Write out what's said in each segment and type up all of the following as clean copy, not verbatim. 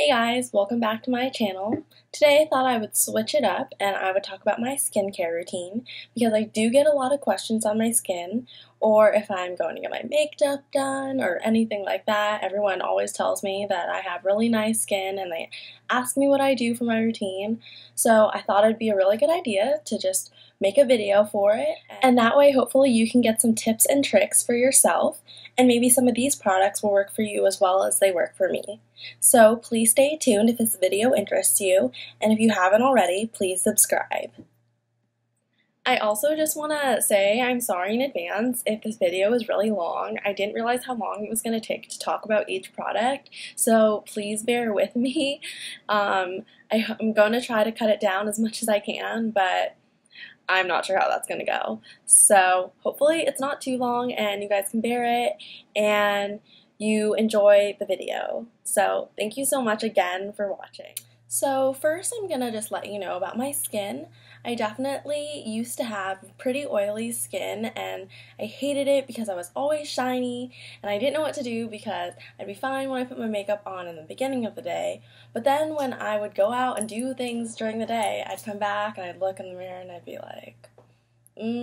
Hey guys, welcome back to my channel. Today I thought I would switch it up and I would talk about my skincare routine because I do get a lot of questions on my skin, or if I'm going to get my makeup done or anything like that. Everyone always tells me that I have really nice skin and they ask me what I do for my routine. So I thought it'd be a really good idea to just make a video for it, and that way hopefully you can get some tips and tricks for yourself, and maybe some of these products will work for you as well as they work for me. So please stay tuned if this video interests you, and if you haven't already, please subscribe. I also just want to say I'm sorry in advance if this video is really long. I didn't realize how long it was going to take to talk about each product, so please bear with me. I'm going to try to cut it down as much as I can, but I'm not sure how that's going to go. So hopefully it's not too long and you guys can bear it and you enjoy the video. So thank you so much again for watching. So first I'm going to just let you know about my skin. I definitely used to have pretty oily skin and I hated it because I was always shiny and I didn't know what to do because I'd be fine when I put my makeup on in the beginning of the day, but then when I would go out and do things during the day, I'd come back and I'd look in the mirror and I'd be like,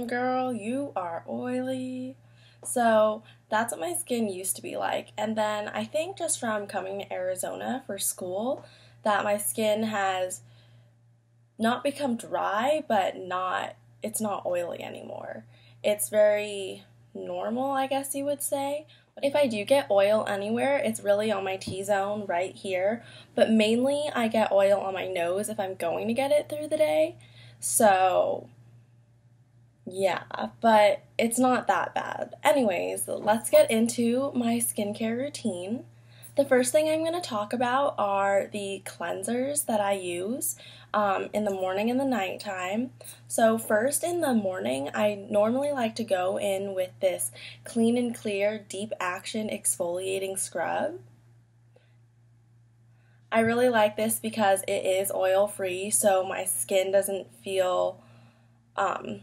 girl, you are oily. So that's what my skin used to be like, and then I think just from coming to Arizona for school that my skin has not become dry, but it's not oily anymore. It's very normal, I guess you would say. But if I do get oil anywhere, it's really on my T-zone right here, but mainly I get oil on my nose if I'm going to get it through the day. So yeah, but it's not that bad. Anyways, let's get into my skincare routine. The first thing I'm going to talk about are the cleansers that I use in the morning and the nighttime. So first in the morning, I normally like to go in with this Clean and Clear Deep Action Exfoliating Scrub. I really like this because it is oil-free, so my skin doesn't feel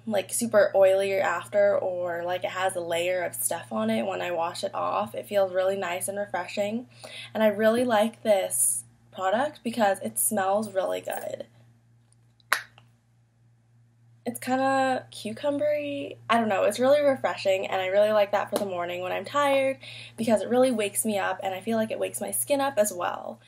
like super oily after, or like it has a layer of stuff on it when I wash it off. It feels really nice and refreshing, and I really like this product because it smells really good. It's kind of cucumbery. I don't know, it's really refreshing, and I really like that for the morning when I'm tired because it really wakes me up, and I feel like it wakes my skin up as well.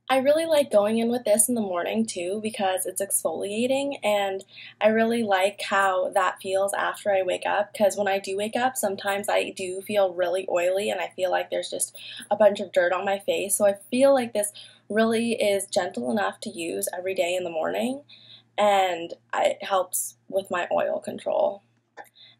I really like going in with this in the morning too because it's exfoliating, and I really like how that feels after I wake up, because when I do wake up sometimes I do feel really oily and I feel like there's just a bunch of dirt on my face, so I feel like this really is gentle enough to use every day in the morning, and it helps with my oil control.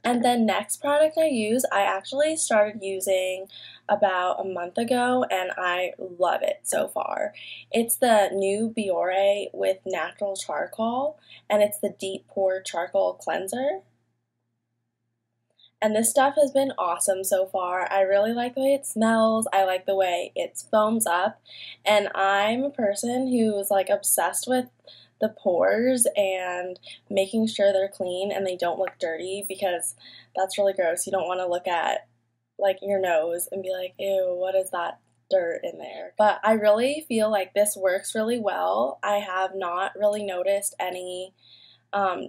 And then next product I use, I actually started using about a month ago and I love it so far. It's the new Pore with natural charcoal, and it's the Deep Pore Charcoal Cleanser. And this stuff has been awesome so far. I really like the way it smells, I like the way it foams up, and I'm a person who's like obsessed with the pores and making sure they're clean and they don't look dirty, because that's really gross. You don't want to look at like your nose and be like, ew, what is that dirt in there? But I really feel like this works really well. I have not really noticed any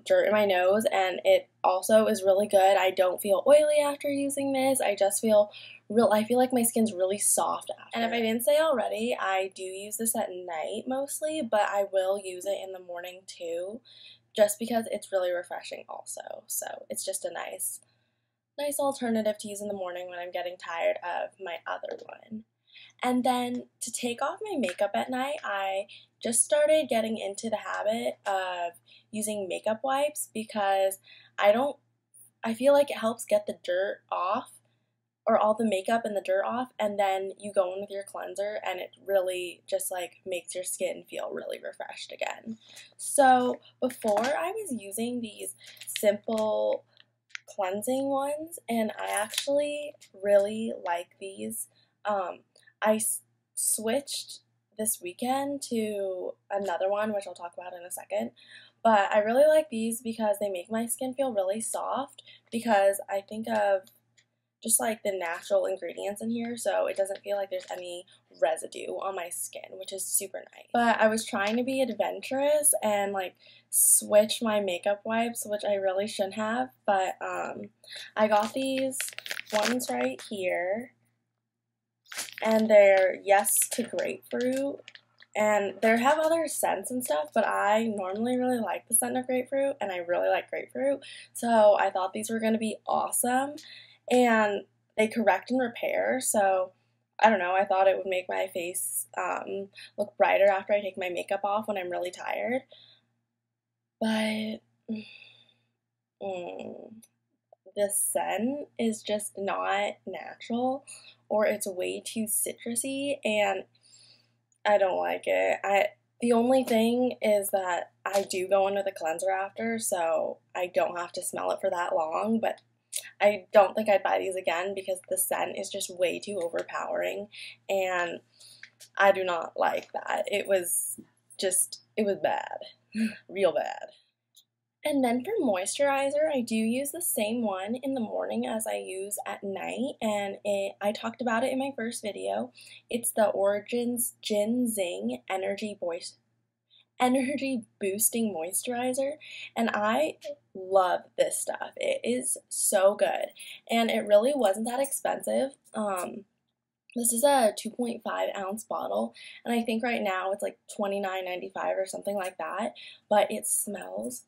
dirt in my nose, and it also is really good. I don't feel oily after using this. I just feel I feel like my skin's really soft after. And if I didn't say already, I do use this at night mostly, but I will use it in the morning too, just because it's really refreshing also. So it's just a nice alternative to use in the morning when I'm getting tired of my other one. And then to take off my makeup at night, I just started getting into the habit of using makeup wipes because I feel like it helps get the dirt off, or all the makeup and the dirt off, and then you go in with your cleanser and it really just like makes your skin feel really refreshed again. So before I was using these simple cleansing ones, and I actually really like these. I switched this weekend to another one, which I'll talk about in a second, but I really like these because they make my skin feel really soft, because I think of just like the natural ingredients in here, so it doesn't feel like there's any residue on my skin, which is super nice. But I was trying to be adventurous and like switch my makeup wipes, which I really shouldn't have, but I got these ones right here, and they're Yes to Grapefruit. And they have other scents and stuff, but I normally really like the scent of grapefruit, and I really like grapefruit, so I thought these were going to be awesome. And they correct and repair, so I don't know, I thought it would make my face look brighter after I take my makeup off when I'm really tired. But the scent is just not natural, or it's way too citrusy, and I don't like it. The only thing is that I do go in with a cleanser after, so I don't have to smell it for that long, but I don't think I'd buy these again because the scent is just way too overpowering, and I do not like that. It was bad. Real bad. And then for moisturizer, I do use the same one in the morning as I use at night, and I talked about it in my first video. It's the Origins GinZing Energy Boosting Moisturizer, and I love this stuff. It is so good, and it really wasn't that expensive. This is a 2.5 ounce bottle, and I think right now it's like $29.95 or something like that, but it smells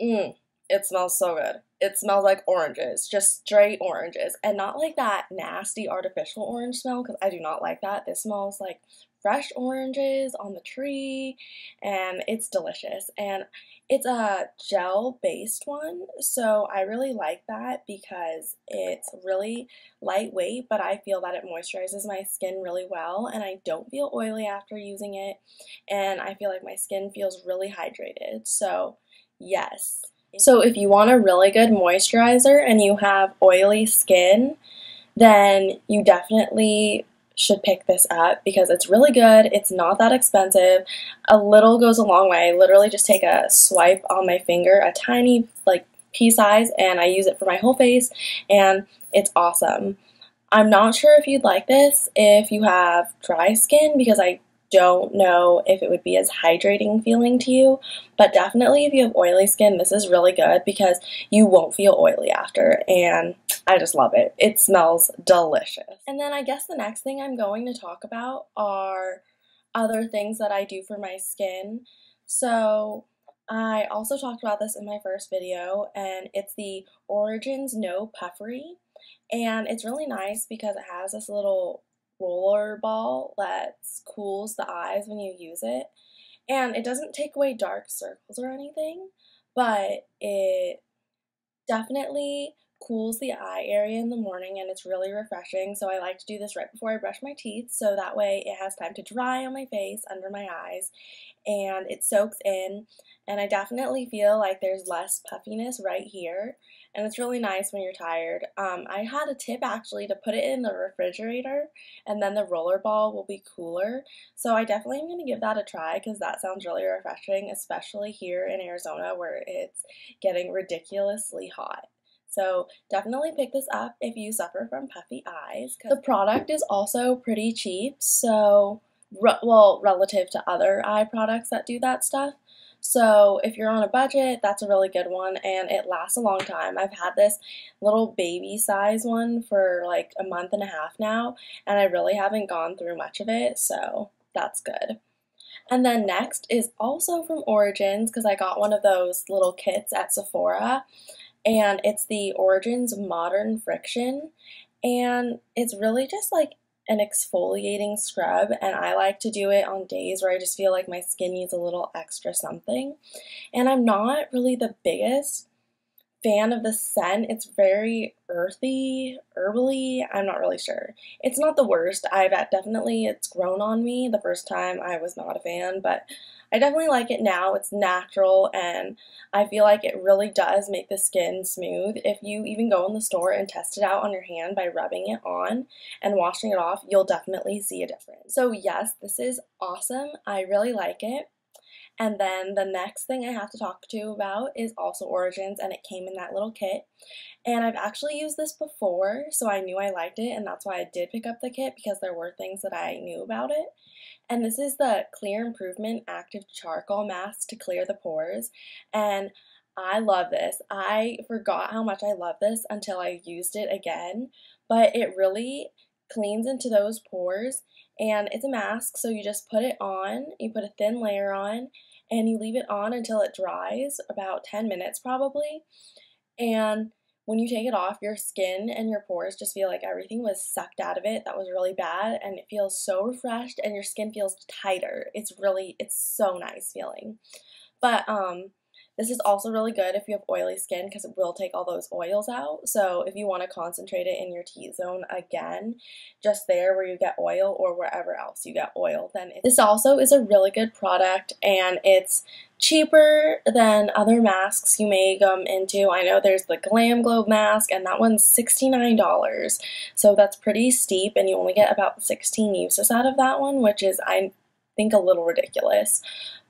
it smells so good. It smells like oranges, just straight oranges, and not like that nasty artificial orange smell, because I do not like that. This smells like fresh oranges on the tree, and it's delicious. And it's a gel-based one, so I really like that because it's really lightweight, but I feel that it moisturizes my skin really well, and I don't feel oily after using it, and I feel like my skin feels really hydrated. So yes. So if you want a really good moisturizer and you have oily skin, then you definitely should pick this up because it's really good. It's not that expensive. A little goes a long way. I literally just take a swipe on my finger, a tiny like pea size, and I use it for my whole face, and it's awesome. I'm not sure if you'd like this if you have dry skin, because I don't know if it would be as hydrating feeling to you, but definitely if you have oily skin, this is really good because you won't feel oily after, and I just love it. It smells delicious. And then I guess the next thing I'm going to talk about are other things that I do for my skin. So I also talked about this in my first video, and it's the Origins No Puffery, and it's really nice because it has this little roller ball that cools the eyes when you use it, and it doesn't take away dark circles or anything, but it definitely cools the eye area in the morning, and it's really refreshing. So I like to do this right before I brush my teeth, so that way it has time to dry on my face, under my eyes, and it soaks in, and I definitely feel like there's less puffiness right here, and it's really nice when you're tired. I had a tip actually to put it in the refrigerator, and then the roller ball will be cooler, so I definitely am going to give that a try because that sounds really refreshing, especially here in Arizona where it's getting ridiculously hot. So definitely pick this up if you suffer from puffy eyes. The product is also pretty cheap, so well, relative to other eye products that do that stuff. So if you're on a budget, that's a really good one, and it lasts a long time. I've had this little baby size one for like a month and a half now, and I really haven't gone through much of it, so that's good. And then next is also from Origins, because I got one of those little kits at Sephora, and it's the Origins Modern Friction, and it's really just like an exfoliating scrub, and I like to do it on days where I just feel like my skin needs a little extra something. And I'm not really the biggest fan of the scent. It's very earthy, herbally, I'm not really sure. It's not the worst. It's grown on me. The first time I was not a fan, but I definitely like it now. It's natural, and I feel like it really does make the skin smooth. If you even go in the store and test it out on your hand by rubbing it on and washing it off, you'll definitely see a difference. So yes, this is awesome. I really like it. And then the next thing I have to talk to you about is also Origins, and it came in that little kit. And I've actually used this before, so I knew I liked it, and that's why I did pick up the kit, because there were things that I knew about it. And this is the Clear Improvement Active Charcoal Mask to clear the pores, and I love this. I forgot how much I love this until I used it again, but it really cleans into those pores, and it's a mask, so you just put it on, you put a thin layer on, and you leave it on until it dries, about 10 minutes probably, and when you take it off, your skin and your pores just feel like everything was sucked out of it that was really bad, and it feels so refreshed, and your skin feels tighter. It's so nice feeling. But this is also really good if you have oily skin, because it will take all those oils out. So if you want to concentrate it in your T-zone again, just there where you get oil or wherever else you get oil, then this also is a really good product, and it's cheaper than other masks you may come into. I know there's the Glam Glow mask, and that one's $69. So that's pretty steep, and you only get about 16 uses out of that one, which is, I think, a little ridiculous.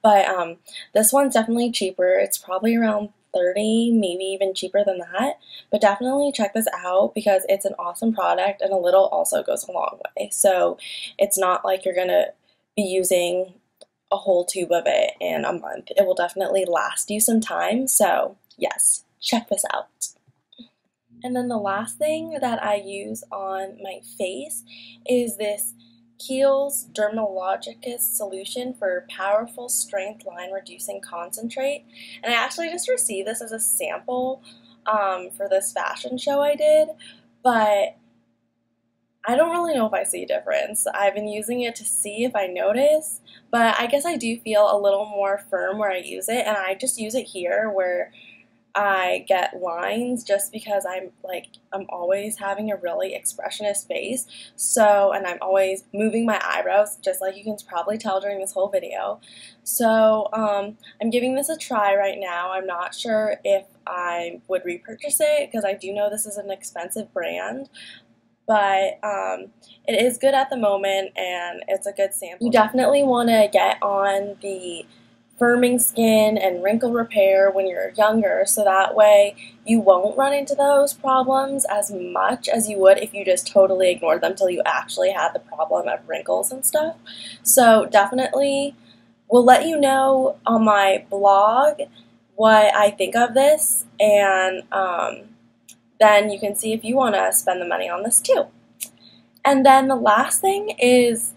But this one's definitely cheaper. It's probably around $30, maybe even cheaper than that. But definitely check this out, because it's an awesome product, and a little also goes a long way. So it's not like you're gonna be using a whole tube of it in a month. It will definitely last you some time. So yes, check this out. And then the last thing that I use on my face is this Kiehl's Dermalogicus solution for powerful strength line reducing concentrate. And I actually just received this as a sample for this fashion show I did, but I don't really know if I see a difference. I've been using it to see if I notice, but I guess I do feel a little more firm where I use it, and I just use it here where I get lines, just because I'm always having a really expressionist face, so, and I'm always moving my eyebrows, just like you can probably tell during this whole video. So I'm giving this a try right now. I'm not sure if I would repurchase it, because I do know this is an expensive brand, but it is good at the moment, and it's a good sample. You definitely want to get on the firming skin and wrinkle repair when you're younger, so that way you won't run into those problems as much as you would if you just totally ignored them till you actually had the problem of wrinkles and stuff. So definitely will let you know on my blog what I think of this, and then you can see if you want to spend the money on this too. And then the last thing is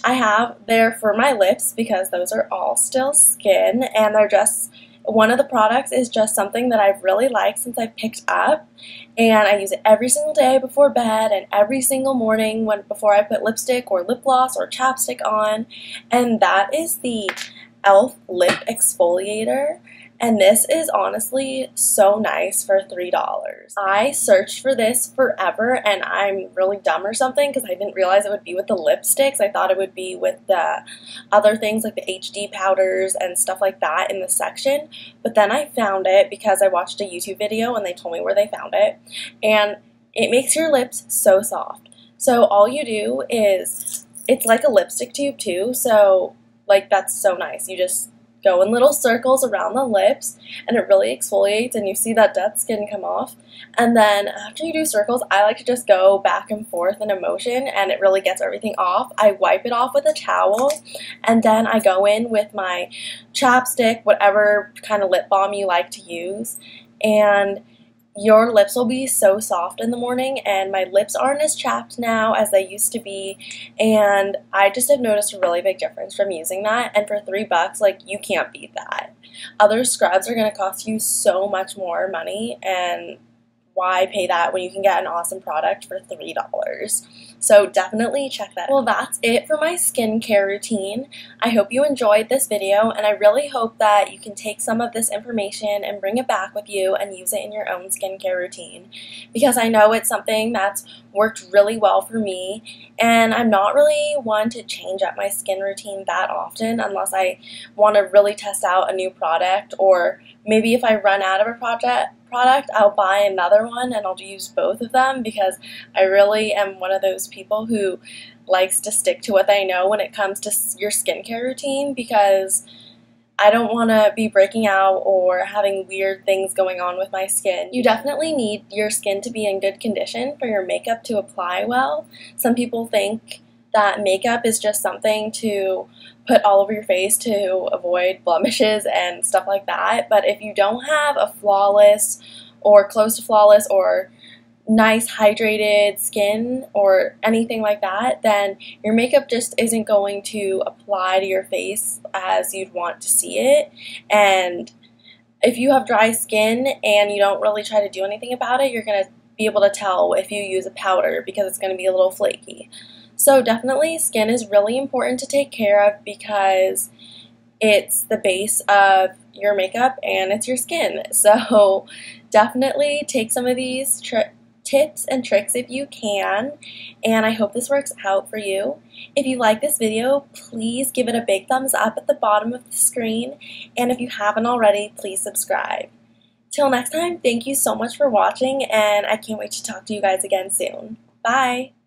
I have there for my lips, because those are all still skin, and they're just, one of the products is just something that I've really liked since I picked up, and I use it every single day before bed and every single morning before I put lipstick or lip gloss or chapstick on, and that is the e.l.f. Lip Exfoliator. And this is honestly so nice for $3. I searched for this forever, and I'm really dumb or something, because I didn't realize it would be with the lipsticks. I thought it would be with the other things like the HD powders and stuff like that in the section. But then I found it because I watched a YouTube video and they told me where they found it. And it makes your lips so soft. So all you do is, it's like a lipstick tube too, so like that's so nice. You just go in little circles around the lips, and it really exfoliates, and you see that dead skin come off. And then after you do circles, I like to just go back and forth in a motion, and it really gets everything off. I wipe it off with a towel, and then I go in with my chapstick, whatever kind of lip balm you like to use, and your lips will be so soft in the morning, and my lips aren't as chapped now as they used to be, and I just have noticed a really big difference from using that. And for $3, like, you can't beat that. Other scrubs are going to cost you so much more money, and why pay that when you can get an awesome product for $3? So definitely check that out. Well, that's it for my skincare routine. I hope you enjoyed this video, and I really hope that you can take some of this information and bring it back with you and use it in your own skincare routine, because I know it's something that's worked really well for me, and I'm not really one to change up my skin routine that often unless I want to really test out a new product, or maybe if I run out of a product, I'll buy another one and I'll use both of them, because I really am one of those people who likes to stick to what they know when it comes to your skincare routine, because I don't want to be breaking out or having weird things going on with my skin. You definitely need your skin to be in good condition for your makeup to apply well. Some people think that makeup is just something to put all over your face to avoid blemishes and stuff like that, but if you don't have a flawless or close to flawless or nice hydrated skin or anything like that, then your makeup just isn't going to apply to your face as you'd want to see it. And if you have dry skin and you don't really try to do anything about it, you're going to be able to tell if you use a powder because it's going to be a little flaky. So definitely skin is really important to take care of because it's the base of your makeup and it's your skin. So definitely take some of these tips and tricks if you can, and I hope this works out for you. If you like this video, please give it a big thumbs up at the bottom of the screen, and if you haven't already, please subscribe. Till next time, thank you so much for watching, and I can't wait to talk to you guys again soon. Bye!